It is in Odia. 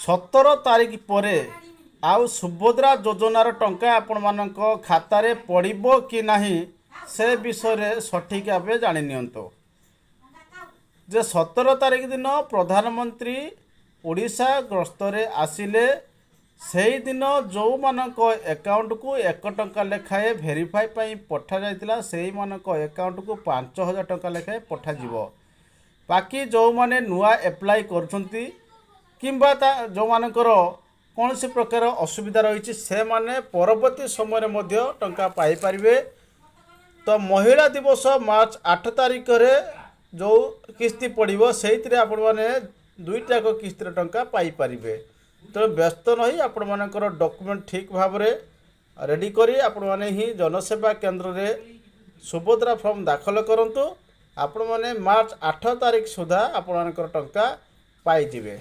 17 ତାରିଖ ପରେ ଆଉ ସୁଭଦ୍ରା ଯୋଜନାର ଟଙ୍କା ଆପଣମାନଙ୍କ ଖାତାରେ ପଡ଼ିବ କି ନାହିଁ ସେ ବିଷୟରେ ସଠିକ୍ ଭାବେ ଜାଣି ନିଅନ୍ତୁ। ଯେ 17 ତାରିଖ ଦିନ ପ୍ରଧାନମନ୍ତ୍ରୀ ଓଡ଼ିଶା ଗସ୍ତରେ ଆସିଲେ ସେଇଦିନ ଯେଉଁମାନଙ୍କ ଆକାଉଣ୍ଟକୁ 1 ଟଙ୍କା ଲେଖାଏଁ ଭେରିଫାଇ ପାଇଁ ପଠାଯାଇଥିଲା ସେଇମାନଙ୍କ ଆକାଉଣ୍ଟକୁ 5,000 ଟଙ୍କା ଲେଖାଏଁ ପଠାଯିବ। ବାକି ଯେଉଁମାନେ ନୂଆ ଆପ୍ଲାଏ କରୁଛନ୍ତି କିମ୍ବା ଯେଉଁମାନଙ୍କର କୌଣସି ପ୍ରକାର ଅସୁବିଧା ରହିଛି ସେମାନେ ପରବର୍ତ୍ତୀ ସମୟରେ ମଧ୍ୟ ଟଙ୍କା ପାଇପାରିବେ। ତ ମହିଳା ଦିବସ ମାର୍ଚ୍ଚ 8 ତାରିଖରେ ଯେଉଁ କିସ୍ତି ପଡ଼ିବ ସେଇଥିରେ ଆପଣମାନେ 2ଟା କିସ୍ତିର ଟଙ୍କା ପାଇପାରିବେ। ତେଣୁ ବ୍ୟସ୍ତ ନହିଁ ଆପଣମାନଙ୍କର ଡକୁମେଣ୍ଟ ଠିକ୍ ଭାବରେ ରେଡ଼ି କରି ଆପଣମାନେ ହିଁ ଜନସେବା କେନ୍ଦ୍ରରେ ସୁଭଦ୍ରା ଫର୍ମ ଦାଖଲ କରନ୍ତୁ। ଆପଣମାନେ ମାର୍ଚ୍ଚ 8 ତାରିଖ ସୁଦ୍ଧା ଆପଣମାନଙ୍କର ଟଙ୍କା ପାଇଯିବେ।